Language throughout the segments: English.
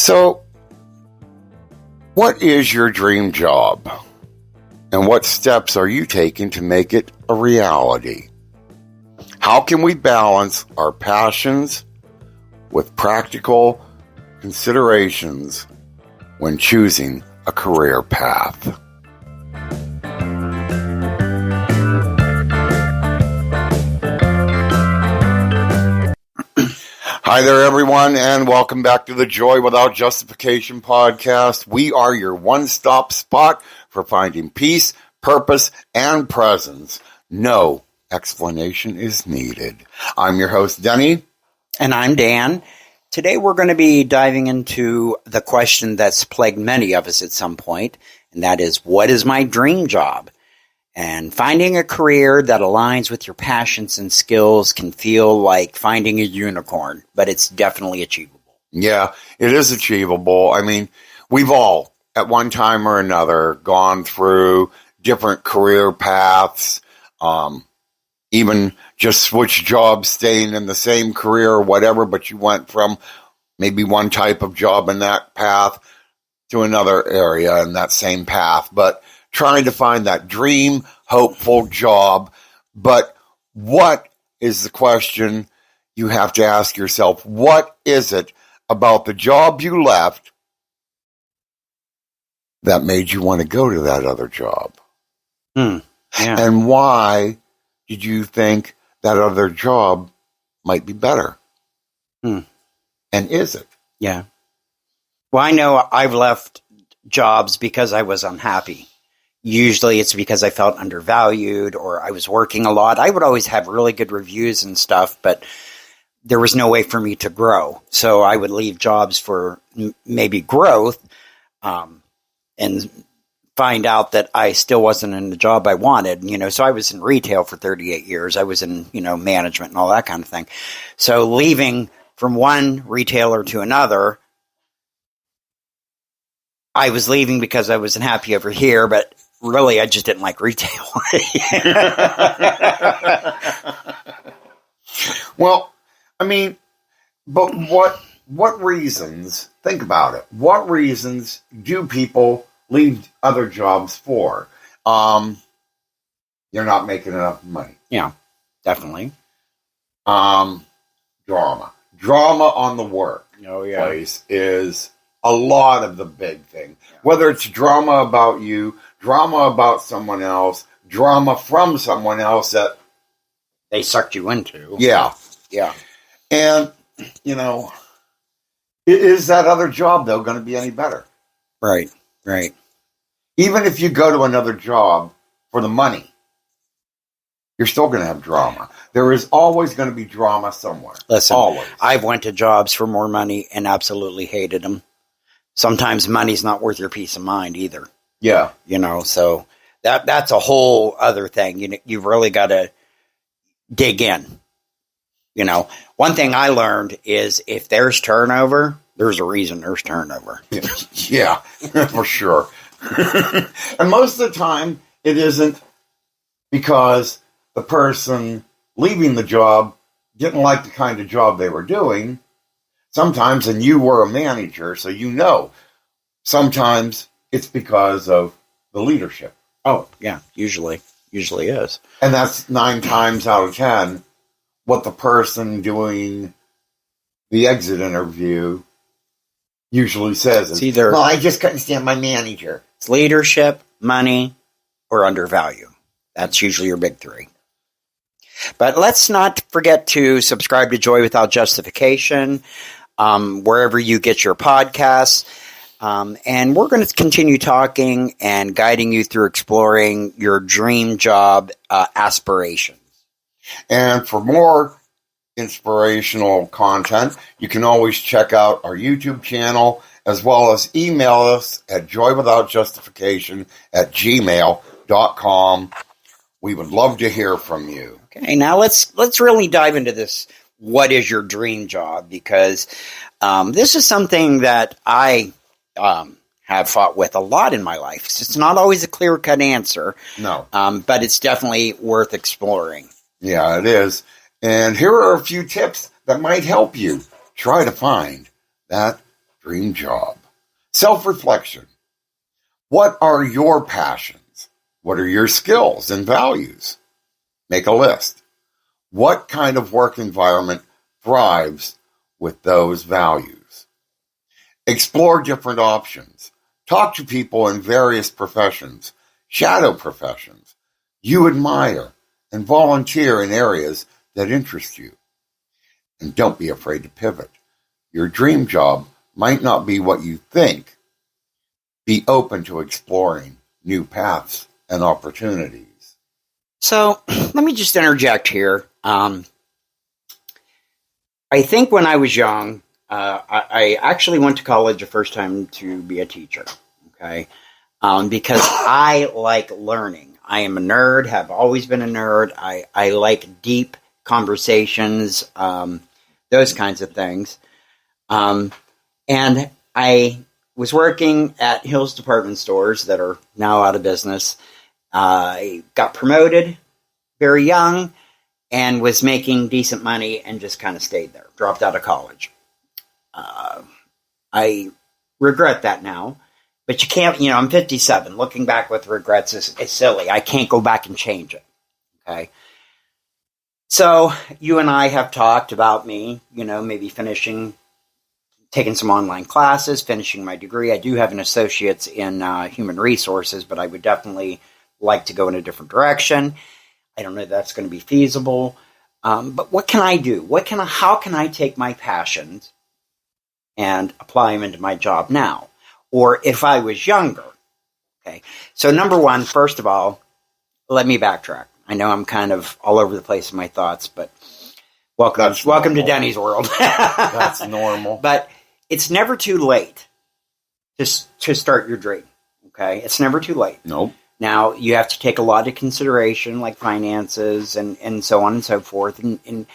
So, what is your dream job? And what steps are you taking to make it a reality? How can we balance our passions with practical considerations when choosing a career path? Hi there, everyone, and welcome back to the Joy Without Justification podcast. We are your one-stop spot for finding peace, purpose, and presence. No explanation is needed. I'm your host, Denny. And I'm Dan. Today we're going to be diving into the question that's plagued many of us at some point, and that is, what is my dream job? And finding a career that aligns with your passions and skills can feel like finding a unicorn, but it's definitely achievable. Yeah, it is achievable. I mean, we've all, at one time or another, gone through different career paths, even just switched jobs, staying in the same career or whatever, but you went from maybe one type of job in that path to another area in that same path. But trying to find that dream, hopeful job. But what is the question you have to ask yourself? What is it about the job you left that made you want to go to that other job? Yeah. And why did you think that other job might be better? And is it? Yeah. Well, I know I've left jobs because I was unhappy. Usually it's because I felt undervalued or I was working a lot. I would always have really good reviews and stuff, but there was no way for me to grow. So I would leave jobs for maybe growth and find out that I still wasn't in the job I wanted. So I was in retail for 38 years. I was in, management and all that kind of thing. So leaving from one retailer to another, I was leaving because I wasn't happy over here, but really, I just didn't like retail. Well, I mean, but what reasons, think about it, what reasons do people leave other jobs for? You're not making enough money. Yeah, definitely. Drama on the work place is a lot of the big thing. Yeah. Whether it's drama about you, drama about someone else, drama from someone else that they sucked you into. Yeah. Yeah. And, is that other job, though, going to be any better? Right. Even if you go to another job for the money, you're still going to have drama. There is always going to be drama somewhere. Listen, always. I've went to jobs for more money and absolutely hated them. Sometimes money's not worth your peace of mind either. Yeah. So that's a whole other thing. You've really got to dig in. One thing I learned is if there's turnover, there's a reason there's turnover. Yeah, for sure. And most of the time, it isn't because the person leaving the job didn't like the kind of job they were doing. Sometimes, and you were a manager, so sometimes it's because of the leadership. Oh, yeah, usually is. And that's 9 times out of 10 what the person doing the exit interview usually says. It's either, well, I just couldn't stand my manager. It's leadership, money, or undervalue. That's usually your big 3. But let's not forget to subscribe to Joy Without Justification, wherever you get your podcasts. And we're going to continue talking and guiding you through exploring your dream job aspirations. And for more inspirational content, you can always check out our YouTube channel as well as email us at joywithoutjustification@gmail.com. We would love to hear from you. Okay, now let's really dive into this. What is your dream job? Because this is something that I have fought with a lot in my life. It's not always a clear-cut answer. No. But it's definitely worth exploring. Yeah, it is. And here are a few tips that might help you try to find that dream job. Self-reflection. What are your passions? What are your skills and values? Make a list. What kind of work environment thrives with those values? Explore different options. Talk to people in various professions, shadow professions you admire, and volunteer in areas that interest you. And don't be afraid to pivot. Your dream job might not be what you think. Be open to exploring new paths and opportunities. So let me just interject here. I think when I was young, I actually went to college the first time to be a teacher, okay? Because I like learning. I am a nerd, have always been a nerd. I like deep conversations, those kinds of things. And I was working at Hills department stores that are now out of business. I got promoted very young and was making decent money and just kind of stayed there. Dropped out of college. I regret that now. But you can't, I'm 57. Looking back with regrets is silly. I can't go back and change it. Okay. So you and I have talked about me, maybe taking some online classes, finishing my degree. I do have an associate's in human resources, but I would definitely like to go in a different direction. I don't know if that's going to be feasible. But what can I do? How can I take my passions and apply them into my job now? Or if I was younger. Okay. So number one, first of all, let me backtrack. I know I'm kind of all over the place in my thoughts, but welcome to Denny's world. That's normal. But it's never too late to start your dream. Okay. It's never too late. Nope. Now, you have to take a lot of consideration, like finances and so on and so forth. And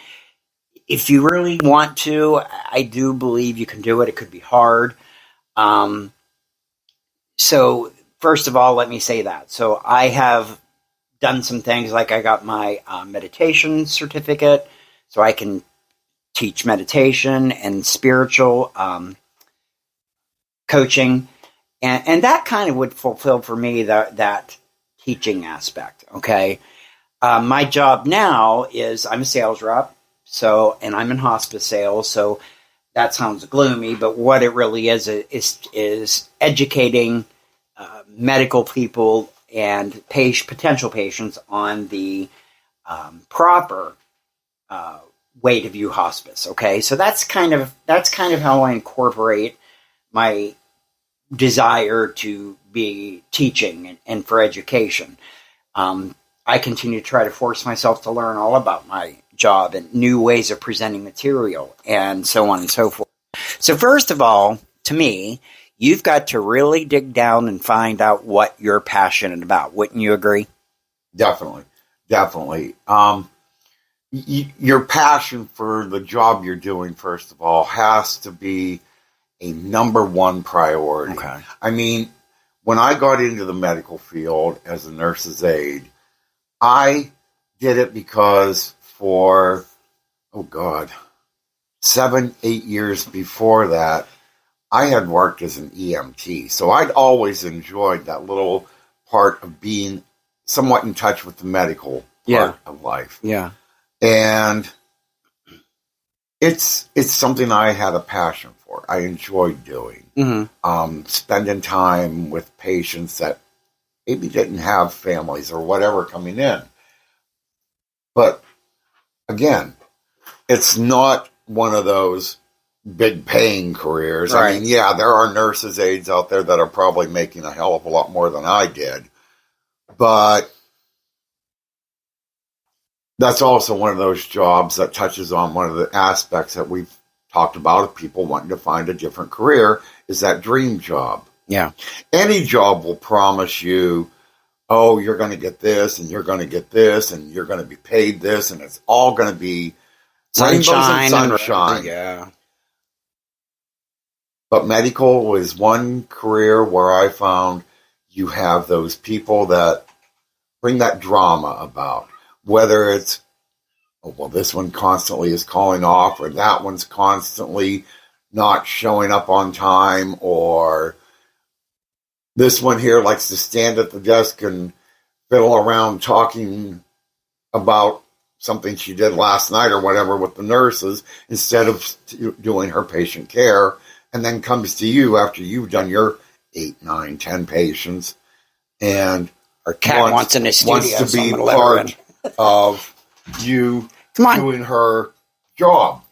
if you really want to, I do believe you can do it. It could be hard. So, first of all, let me say that. So, I have done some things, like I got my meditation certificate, so I can teach meditation and spiritual coaching. And that kind of would fulfill for me that teaching aspect, okay? My job now is I'm a sales rep, and I'm in hospice sales, so that sounds gloomy, but what it really is educating medical people and potential patients on the proper way to view hospice, okay? So that's kind of how I incorporate my desire to be teaching and for education. I continue to try to force myself to learn all about my job and new ways of presenting material and so on and so forth. So first of all, to me, you've got to really dig down and find out what you're passionate about. Wouldn't you agree? Definitely. Your passion for the job you're doing, first of all, has to be a number one priority. Okay. I mean, when I got into the medical field as a nurse's aide, I did it because for, 7-8 years before that, I had worked as an EMT. So I'd always enjoyed that little part of being somewhat in touch with the medical part of life. Yeah. And it's something I had a passion for. I enjoyed doing. Mm-hmm. Spending time with patients that maybe didn't have families or whatever coming in. But again, it's not one of those big paying careers. Right. I mean, yeah, there are nurses' aides out there that are probably making a hell of a lot more than I did. But that's also one of those jobs that touches on one of the aspects that we've talked about of people wanting to find a different career, is that dream job. Yeah. Any job will promise you, oh, you're going to get this, and you're going to get this, and you're going to be paid this, and it's all going to be Sunshine. Sunshine. Yeah. But medical is one career where I found you have those people that bring that drama about. Whether it's, this one constantly is calling off, or that one's constantly not showing up on time, or this one here likes to stand at the desk and fiddle around talking about something she did last night or whatever with the nurses instead of doing her patient care, and then comes to you after you've done your 8, 9, 10 patients, and her cat wants in the studio, wants to be part of you doing her job,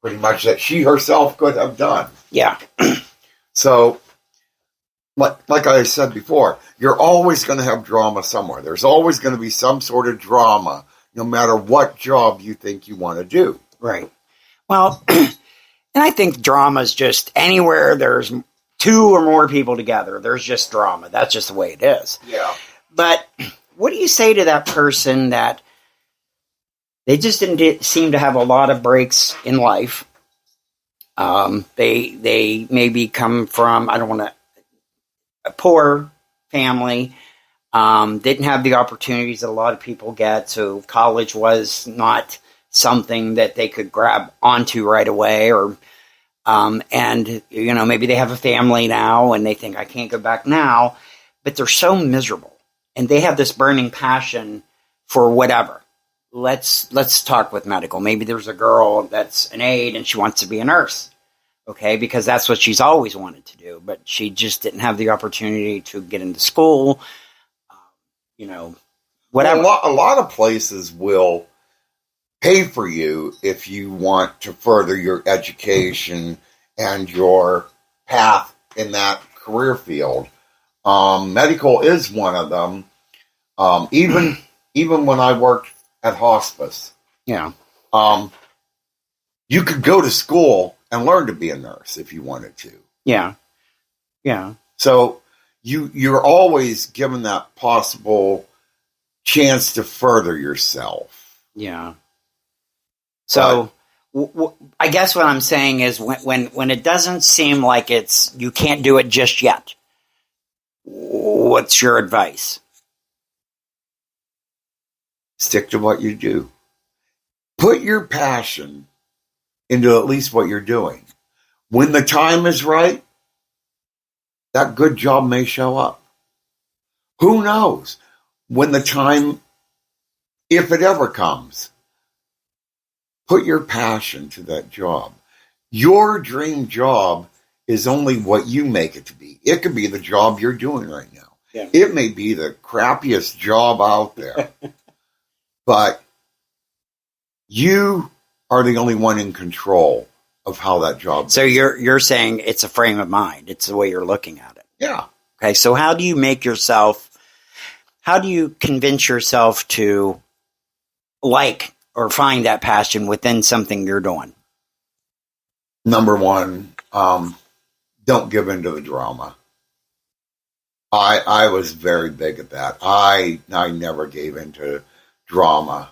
pretty much, that she herself could have done. Yeah. So, like I said before, you're always going to have drama somewhere. There's always going to be some sort of drama, no matter what job you think you want to do. Right. Well, and I think drama is just anywhere there's 2 or more people together, there's just drama. That's just the way it is. Yeah. But what do you say to that person that they just didn't seem to have a lot of breaks in life? They maybe come from, a poor family, didn't have the opportunities that a lot of people get, so college was not something that they could grab onto right away, or and maybe they have a family now and they think, I can't go back now, but they're so miserable and they have this burning passion for whatever. Let's talk with medical. Maybe there's a girl that's an aide and she wants to be a nurse. Okay, because that's what she's always wanted to do, but she just didn't have the opportunity to get into school, whatever. Well, a lot of places will pay for you if you want to further your education and your path in that career field. Medical is one of them. Even when I worked at hospice, yeah, you could go to school and learn to be a nurse if you wanted to. Yeah. Yeah. So you're always given that possible chance to further yourself. Yeah. So I guess what I'm saying is when it doesn't seem like you can't do it just yet, what's your advice? Stick to what you do. Put your passion into at least what you're doing. When the time is right, that good job may show up. Who knows? When the time, if it ever comes, put your passion to that job. Your dream job is only what you make it to be. It could be the job you're doing right now. Yeah. It may be the crappiest job out there, but you are the only one in control of how that job So you're saying it's a frame of mind. It's the way you're looking at it. Yeah. Okay. So how do you convince yourself to like or find that passion within something you're doing? Number one, don't give in to the drama. I was very big at that. I never gave in to drama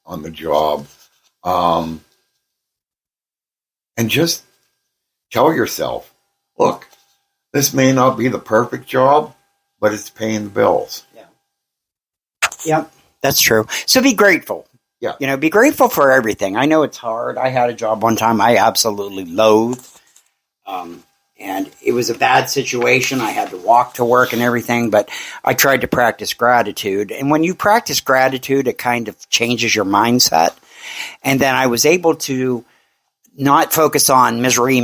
on the job. And just tell yourself, look, this may not be the perfect job, but it's paying the bills. Yeah. Yep, that's true. So be grateful. Yeah. Be grateful for everything. I know it's hard. I had a job one time I absolutely loathed. And it was a bad situation. I had to walk to work and everything, but I tried to practice gratitude. And when you practice gratitude, it kind of changes your mindset. And then I was able to not focus on misery,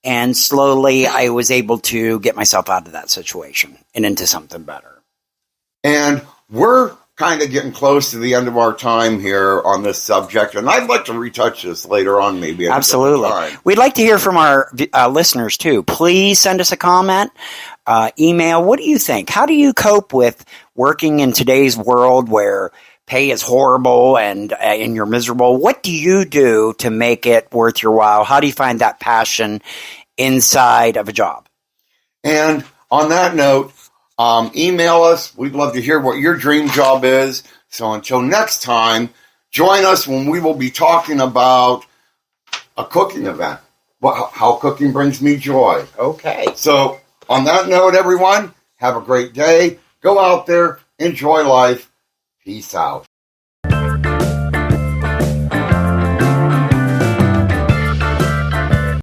and slowly I was able to get myself out of that situation and into something better. And we're kind of getting close to the end of our time here on this subject, and I'd like to retouch this later on, maybe. Absolutely. We'd like to hear from our listeners too. Please send us a comment, email. What do you think? How do you cope with working in today's world where pay is horrible and you're miserable? What do you do to make it worth your while? How do you find that passion inside of a job? And on that note, email us. We'd love to hear what your dream job is. So until next time, join us when we will be talking about a cooking event. How cooking brings me joy. Okay. So on that note, everyone, have a great day. Go out there, enjoy life. Peace out.